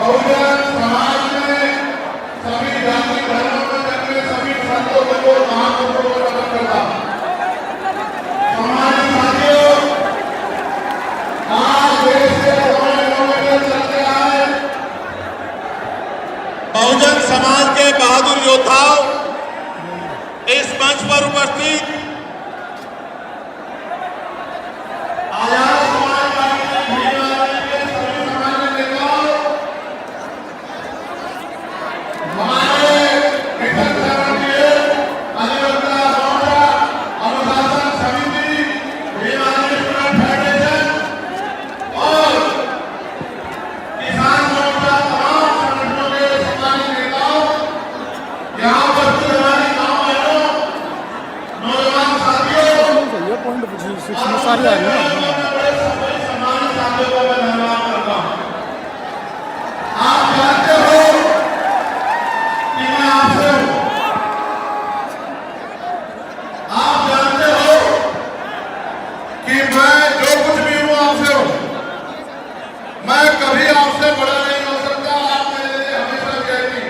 बहुजन समाज में सभी जाति धर्मों में जन्मे सभी संतों को महापुरुषों को नमन करता। हमारे साथियों, आज देश के कोने-कोने में चलते आए बहुजन समाज के बहादुर योद्धाओं इस मंच पर उपस्थित सारी आ रही है आप जानते हो कि मैं आपसे हूं, आप जानते हो कि मैं जो कुछ भी हूं आपसे हूं। मैं कभी आपसे बड़ा नहीं हो सकता। आप मेरे लिए हमेशा कहती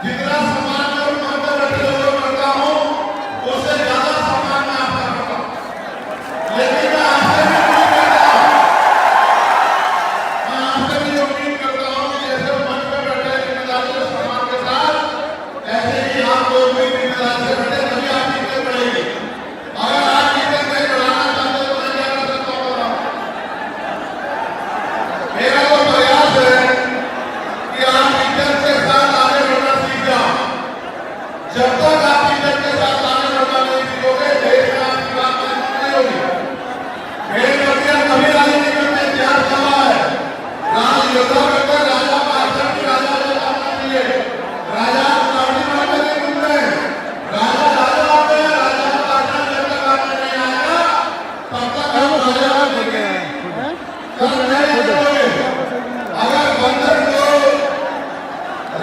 जितना सम्मान मैं उन मंदिर बैठे हुए करता हूं उससे ज्यादा सम्मान मैं आपका करता हूं। लेकिन मैं आपसे भी उम्मीद करता हूं कि जैसे मंच पे बैठे जिम्मेदारी और सम्मान के साथ ऐसे ही आप लोग भी जिम्मेदारी से बैठे तभी आपकी इज्जत बढ़ेगी। अगर आप इज्जत नहीं बढ़ाना चाहते तो मैं क्या कर सकता हूं? मेरा तो प्रयास है कि आप इज्जत के साथ आगे बढ़ना सीख जाओ। जब तक आप इज्जत के साथ आगे बढ़ना नहीं सीखोगे देश में आपकी बात नहीं होगी। मेरे नदियां कभी राजनीति करने इतिहास गवाह है। राज योद्धा करते राजा का आचरण की राजा ने करना चाहिए। राजा पार्टी में नहीं घूमते राजा राजा होते हैं। राजा का आचरण जब तक आपने नहीं आएगा तब तक आप राजा बनेंगे अगर बंदर को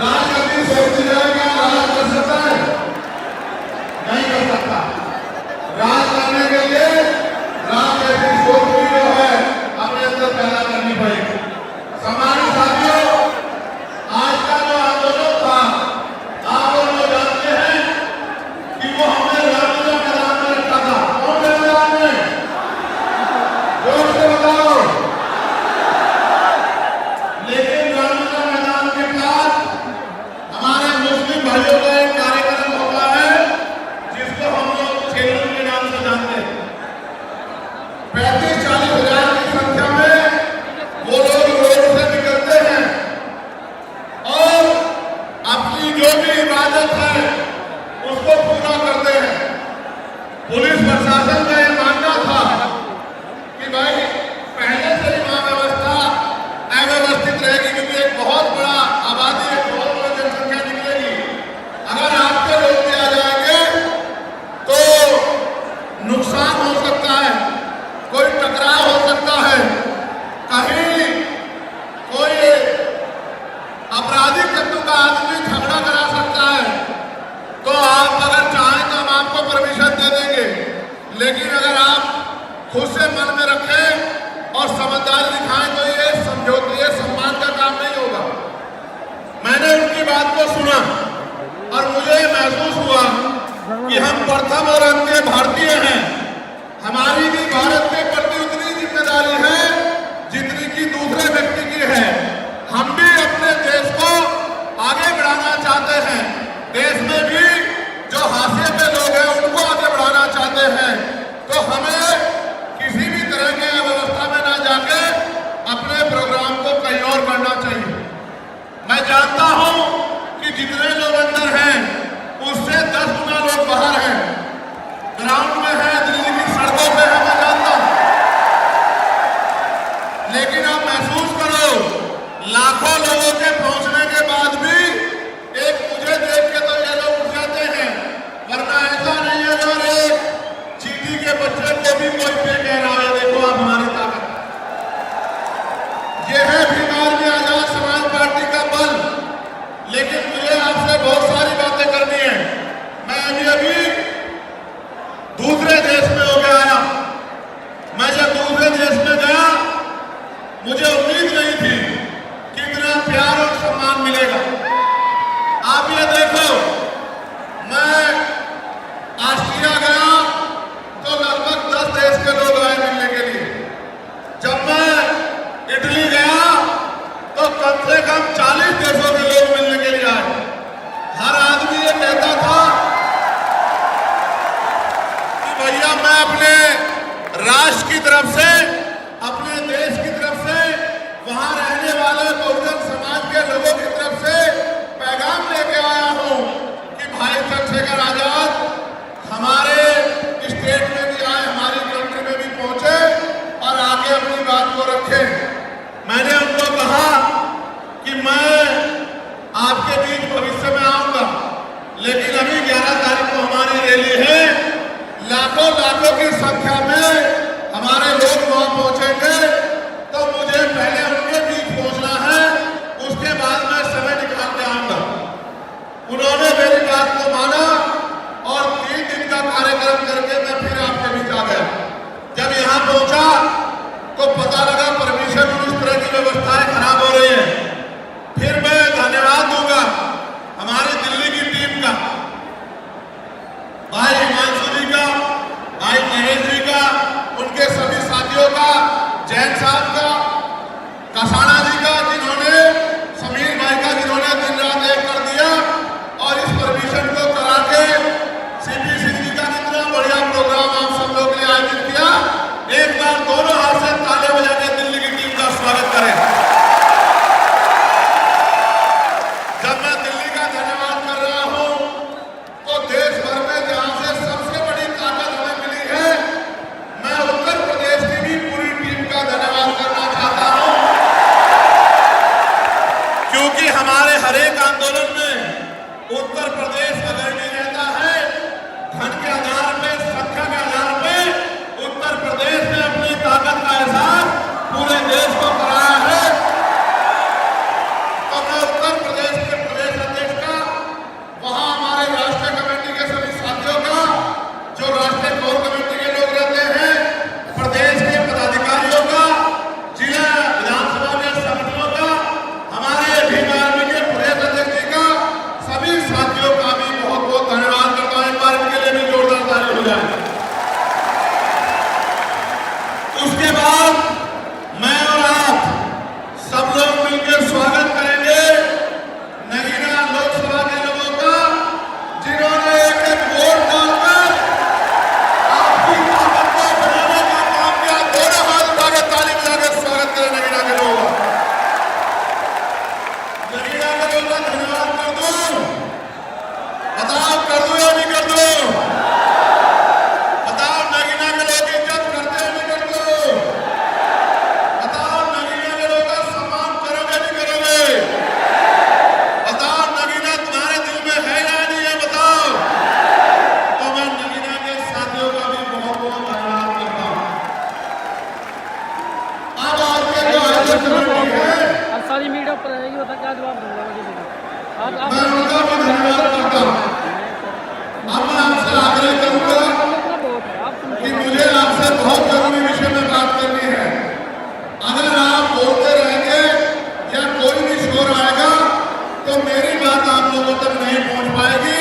राजगद्दी सोचती जाएगा राज कर सकता है? नहीं कर सकता। राज करने के लिए राज जैसी सोच भी जो है अपने अंदर पैदा करनी पड़ेगी। सम्मानित साथियों, आज का जो आंदोलन था आप लोग जानते हैं कि वो हमने रामलीला मैदान में रखा था। कौन से मैदान में? जोर से बताओ। लेकिन रामलीला मैदान के पास हमारे मुस्लिम भाइयों का एक कार्यक्रम होता है जिसको हम लोग छेलन के नाम से जानते हैं। 35-40 हजार की संख्या में वो लोग रोड से निकलते हैं और अपनी जो भी इबादत है उसको पूरा करते हैं। पुलिस प्रशासन का यह मानना था कि भाई पहले से ही वहां व्यवस्था अव्यवस्थित रहेगी क्योंकि एक बहुत बड़ा आबादी एक बहुत बड़ी जनसंख्या निकलेगी। अगर आपके रोक दिया जाएंगे तो नुकसान हो सकता है, कोई टकराव हो सकता है, कहीं कोई आपराधिक तत्व का आदमी झगड़ा करा सकता है। तो आप अगर चाहें तो हम आपको परमिशन दे देंगे। लेकिन अगर आप खुद से मन में रखें और समझदारी दिखाएं तो ये समझौते ये सम्मान का काम नहीं होगा। मैंने उनकी बात को सुना और मुझे महसूस हुआ कि हम प्रथम और अंत्य भारतीय हैं। हमारी भी भारत के प्रति उतनी जिम्मेदारी है जितनी की दूसरे व्यक्ति की है। हम भी अपने देश को आगे बढ़ाना चाहते हैं। देश में भी जो हाशिए पे लोग हैं उनको आगे बढ़ाना चाहते हैं। तो हमें किसी भी तरह के अव्यवस्था में ना जाके अपने प्रोग्राम को कहीं और करना चाहिए। मैं जानता हूं कि जितने लोग अंदर हैं उससे 10 गुना लोग बाहर हैं, ग्राउंड में है, दिल्ली की सड़कों पे है, मैं जानता हूं। लेकिन आप महसूस करो लाखों लोगों के पहुंचने के बाद भी एक मुझे देख के तो ये लोग उठ जाते हैं, वरना ऐसा नहीं है अगर एक चींटी के बच्चे को भी कोई पे कह रहा है देखो आप हमारी ताकत। ये है बीमार में आजाद समाज पार्टी का बल। लेकिन मुझे आपसे बहुत सारी बातें करनी है। मैं अभी दूसरे देश में होकर आया। मैं जब दूसरे देश में गया मुझे उम्मीद नहीं थी कि इतना प्यार साथियों का, जैन साहब का, कसाना जी का, जिन्होंने समीर भाई का, जिन्होंने दिन रात एक कर दिया और इस परमिशन को करा के सीपी सिंह जी का इतना बढ़िया प्रोग्राम आप सब लोग ने आयोजित किया। एक बार दोनों हाथ से ताले बजा के दिल्ली की टीम का स्वागत करें। जब मैं दिल्ली का धन्यवाद कर रहा हूं तो देश भर में जहां से सबसे बड़ी ताकत हमें मिली है, मैं उत्तर प्रदेश की भी पूरी टीम का धन्यवाद करना चाहता हूं, क्योंकि हमारे हर एक आंदोलन में उत्तर प्रदेश अग्रणी रहता है। धन के आधार पे, संख्या के आधार पे उत्तर प्रदेश ने अपनी ताकत का एहसास पूरे देश को कराया है। तो मैं उत्तर प्रदेश के प्रदेश अध्यक्ष का, वहां हमारे राष्ट्रीय कमेटी के सभी साथियों का, जो राष्ट्रीय कोर कमेटी के लोग रहते हैं, प्रदेश के पदाधिकारियों का, जिला विधानसभा के समितियों का, हमारे भीम आर्मी के प्रदेश अध्यक्ष जी का, सभी साथियों का भी बहुत बहुत धन्यवाद करता हूं। एक बार इनके लिए भी जोरदार ताली हो जाए। उसके बाद मैं और आप सब लोग मिलकर स्वागत करेंगे नगीना लोकसभा के लोगों का, जिन्होंने एक एक वोट डालकर आपकी ताकत को बढ़ाने का काम किया। दोनों हाथ उठा के ताली बजा के स्वागत करें नगीना के लोगों का। नगीना के लोगों का धन्यवाद कर दो। बताओ कर दो या नहीं कर दो? बताओ नगीना के लोग इज्जत करते हैं नहीं करते हो? बताओ नगीना के लोगों का सम्मान करोगे नहीं करोगे? बताओ नगीना तुम्हारे दिल में है या नहीं है? बताओ। तो मैं नगीना के साथियों का भी बहुत बहुत धन्यवाद करता हूँ। अब आपके जो आयोजक कमेटी है, अब सारी मीडिया पर रहेगी, बता क्या जवाब दूंगा मैं उनका भी धन्यवाद करता हूँ। अब मैं आपसे आग्रह करूंगा कि मुझे आपसे बहुत जरूरी विषय में बात करनी है। अगर आप बोलते रहेंगे या कोई भी शोर आएगा तो मेरी बात आप लोगों तक नहीं पहुंच पाएगी,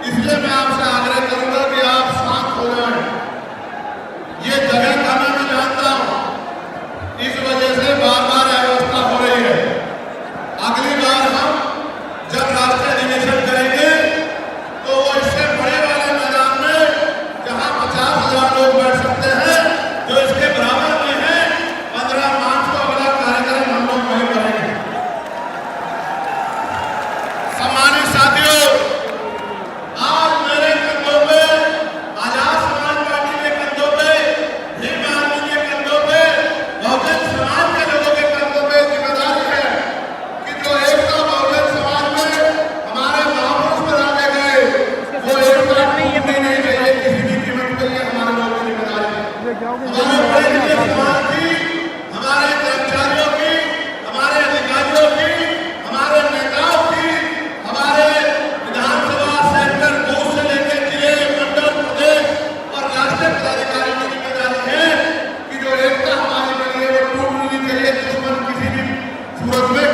इसलिए मैं आपसे आग्रह करूंगा कि आप शांत हो जाएं। ये जगह का मैं जानता हूं, इस वजह से बार बार अव्यवस्था हो रही है। अगली बार हम जब राष्ट्रीय अधिवेशन करेंगे तो वो इससे बड़े वाले मैदान में, जहां 50,000 लोग बैठ सकते हैं, जो इसके बराबर में है, 15 मार्च को अगला कार्यक्रम हम लोग वहीं करेंगे। सम्मानित साथियों, आज मेरे कंधों पे, आजाद समाज पार्टी के कंधों पे, भीम आर्मी के कंधों पे, बहुजन समाज के लोगों के कंधों पे जिम्मेदारी है कि जो एकता बहुजन समाज में हमारे महापुरुष बनाए गए, वो एकता टूटनी नहीं चाहिए किसी भी कीमत पे। ये हमारे लोगों की जिम्मेदारी है। हमारे बड़े निजी समाज की, हमारे कर्मचारियों की, हमारे अधिकारियों की, हमारे नेताओं की, हमारे विधानसभा सेक्टर 2 से लेकर जिले, मंडल, प्रदेश और राष्ट्रीय पदाधिकारियों की जिम्मेदारी है कि जो एकता हमारी बनी है वो टूटनी नहीं चाहिए, दुश्मन किसी भी सूरत में